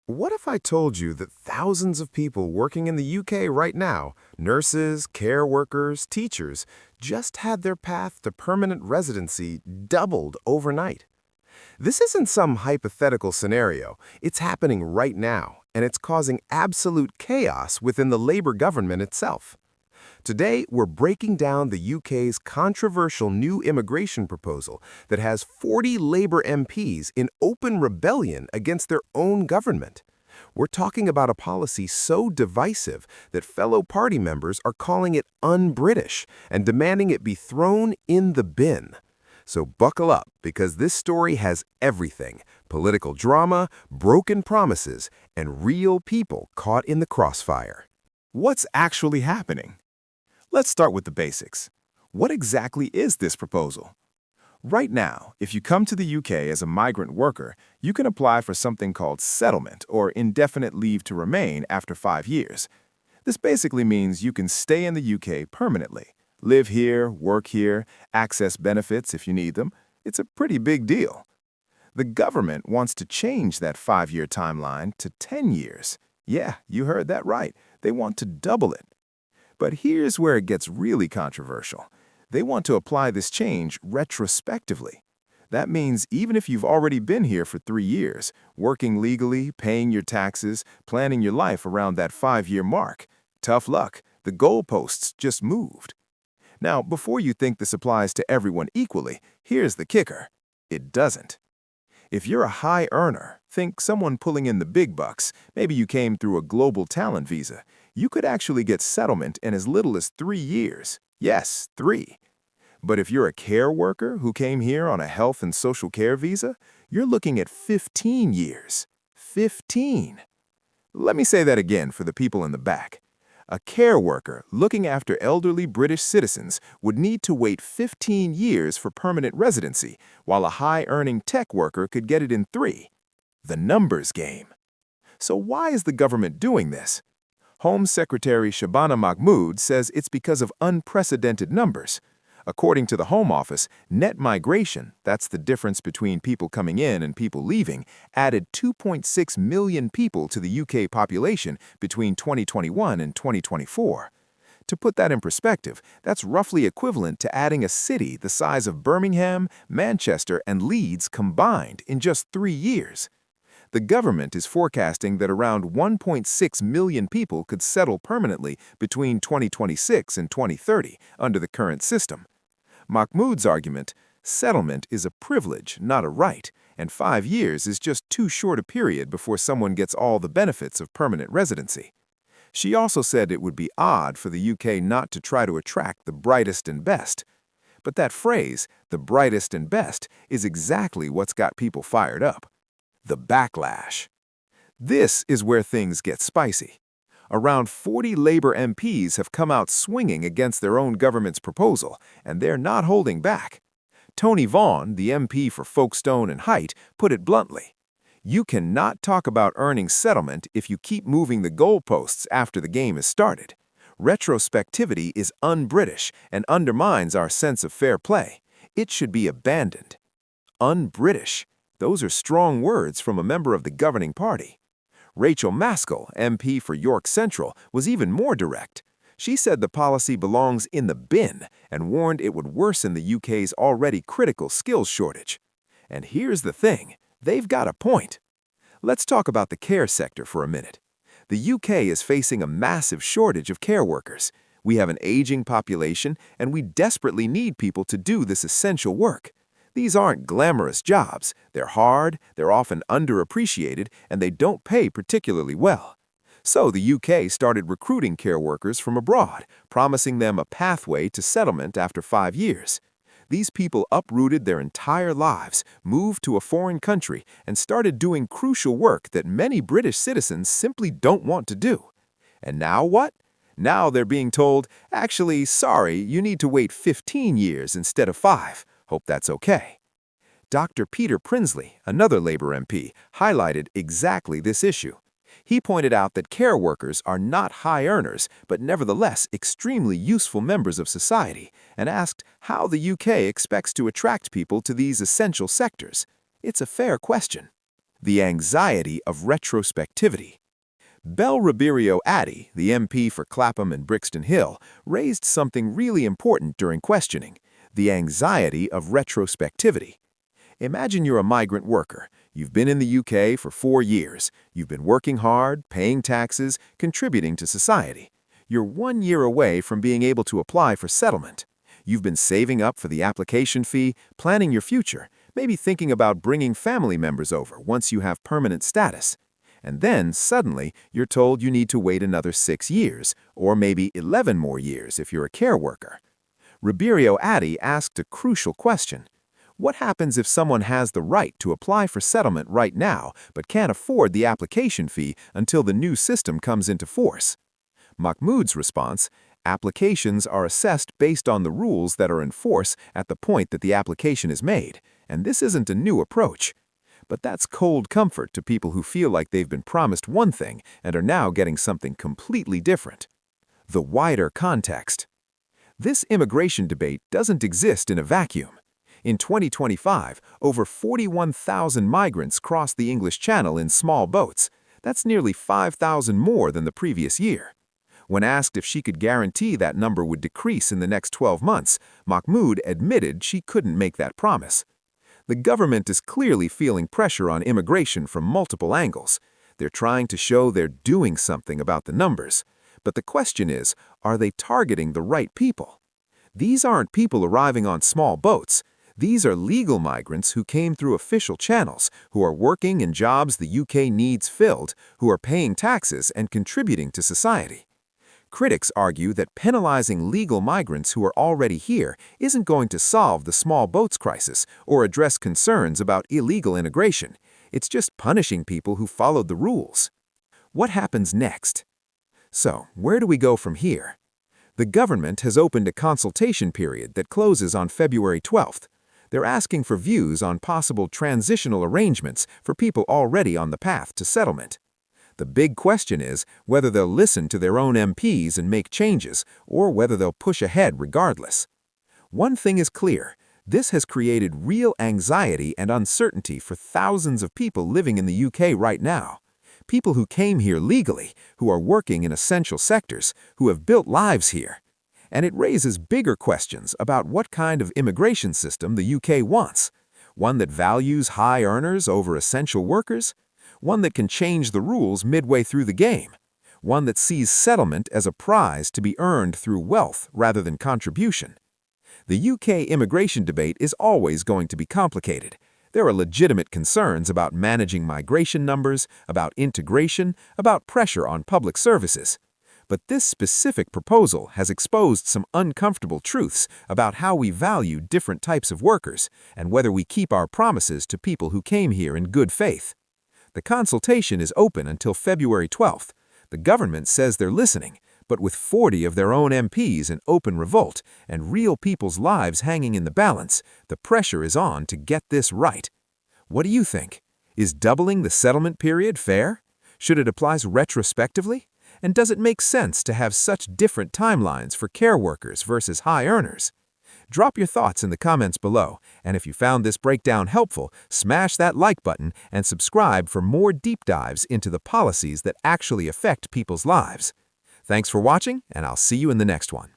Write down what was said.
What if I told you that thousands of people working in the UK right now, nurses, care workers, teachers, just had their path to permanent residency doubled overnight? This isn't some hypothetical scenario. It's happening right now, and it's causing absolute chaos within the Labour government itself. Today, we're breaking down the UK's controversial new immigration proposal that has 40 Labour MPs in open rebellion against their own government. We're talking about a policy so divisive that fellow party members are calling it un-British and demanding it be thrown in the bin. So buckle up, because this story has everything: political drama, broken promises, and real people caught in the crossfire. What's actually happening? Let's start with the basics. What exactly is this proposal? Right now, if you come to the UK as a migrant worker, you can apply for something called settlement or indefinite leave to remain after 5 years. This basically means you can stay in the UK permanently, live here, work here, access benefits if you need them. It's a pretty big deal. The government wants to change that 5-year timeline to 10 years. Yeah, you heard that right. They want to double it. But here's where it gets really controversial. They want to apply this change retrospectively. That means even if you've already been here for 3 years, working legally, paying your taxes, planning your life around that 5-year mark, tough luck, the goalposts just moved. Now, before you think this applies to everyone equally, here's the kicker. It doesn't. If you're a high earner, think someone pulling in the big bucks, maybe you came through a global talent visa, you could actually get settlement in as little as 3 years. Yes, 3. But if you're a care worker who came here on a health and social care visa, you're looking at 15 years. 15. Let me say that again for the people in the back. A care worker looking after elderly British citizens would need to wait 15 years for permanent residency, while a high-earning tech worker could get it in 3. The numbers game. So why is the government doing this? Home Secretary Shabana Mahmood says it's because of unprecedented numbers. According to the Home Office, net migration, that's the difference between people coming in and people leaving, added 2.6 million people to the UK population between 2021 and 2024. To put that in perspective, that's roughly equivalent to adding a city the size of Birmingham, Manchester, and Leeds combined in just 3 years. The government is forecasting that around 1.6 million people could settle permanently between 2026 and 2030 under the current system. Mahmood's argument: settlement is a privilege, not a right, and 5 years is just too short a period before someone gets all the benefits of permanent residency. She also said it would be odd for the UK not to try to attract the brightest and best. But that phrase, the brightest and best, is exactly what's got people fired up. The backlash. This is where things get spicy. Around 40 Labour MPs have come out swinging against their own government's proposal, and they're not holding back. Tony Vaughan, the MP for Folkestone and Hythe, put it bluntly: "You cannot talk about earning settlement if you keep moving the goalposts after the game is started. Retrospectivity is un-British and undermines our sense of fair play. It should be abandoned." Un-British. Those are strong words from a member of the governing party. Rachel Maskell, MP for York Central, was even more direct. She said the policy belongs in the bin and warned it would worsen the UK's already critical skills shortage. And here's the thing, they've got a point. Let's talk about the care sector for a minute. The UK is facing a massive shortage of care workers. We have an aging population, and we desperately need people to do this essential work. These aren't glamorous jobs. They're hard, they're often underappreciated, and they don't pay particularly well. So the UK started recruiting care workers from abroad, promising them a pathway to settlement after 5 years. These people uprooted their entire lives, moved to a foreign country, and started doing crucial work that many British citizens simply don't want to do. And now what? Now they're being told, actually, sorry, you need to wait 15 years instead of 5. Hope that's okay. Dr. Peter Prinsley, another Labour MP, highlighted exactly this issue. He pointed out that care workers are not high earners, but nevertheless extremely useful members of society, and asked how the UK expects to attract people to these essential sectors. It's a fair question. the anxiety of retrospectivity. Belle Ribeiro Addy, the MP for Clapham and Brixton Hill, raised something really important during questioning, the anxiety of retrospectivity. Imagine you're a migrant worker. You've been in the UK for 4 years. You've been working hard, paying taxes, contributing to society. You're 1 year away from being able to apply for settlement. You've been saving up for the application fee, planning your future, maybe thinking about bringing family members over once you have permanent status. And then, suddenly, you're told you need to wait another 6 years, or maybe 11 more years if you're a care worker. Ribeiro Addy asked a crucial question. What happens if someone has the right to apply for settlement right now but can't afford the application fee until the new system comes into force? Mahmoud's response, applications are assessed based on the rules that are in force at the point that the application is made, and this isn't a new approach. But that's cold comfort to people who feel like they've been promised one thing and are now getting something completely different. The wider context. This immigration debate doesn't exist in a vacuum. In 2025, over 41,000 migrants crossed the English Channel in small boats. That's nearly 5,000 more than the previous year. When asked if she could guarantee that number would decrease in the next 12 months, Mahmoud admitted she couldn't make that promise. The government is clearly feeling pressure on immigration from multiple angles. They're trying to show they're doing something about the numbers. But the question is, are they targeting the right people? These aren't people arriving on small boats. These are legal migrants who came through official channels, who are working in jobs the UK needs filled, who are paying taxes and contributing to society. Critics argue that penalizing legal migrants who are already here isn't going to solve the small boats crisis or address concerns about illegal immigration. It's just punishing people who followed the rules. What happens next? So, where do we go from here? The government has opened a consultation period that closes on February 12th. They're asking for views on possible transitional arrangements for people already on the path to settlement. The big question is whether they'll listen to their own MPs and make changes, or whether they'll push ahead regardless. One thing is clear, this has created real anxiety and uncertainty for thousands of people living in the UK right now. People who came here legally, who are working in essential sectors, who have built lives here. And it raises bigger questions about what kind of immigration system the UK wants. One that values high earners over essential workers? One that can change the rules midway through the game? One that sees settlement as a prize to be earned through wealth rather than contribution? The UK immigration debate is always going to be complicated. There are legitimate concerns about managing migration numbers, about integration, about pressure on public services. But this specific proposal has exposed some uncomfortable truths about how we value different types of workers and whether we keep our promises to people who came here in good faith. The consultation is open until February 12th. The government says they're listening, but with 40 of their own MPs in open revolt and real people's lives hanging in the balance, the pressure is on to get this right. What do you think? Is doubling the settlement period fair? Should it apply retrospectively? And does it make sense to have such different timelines for care workers versus high earners? Drop your thoughts in the comments below, and if you found this breakdown helpful, smash that like button and subscribe for more deep dives into the policies that actually affect people's lives. Thanks for watching, and I'll see you in the next one.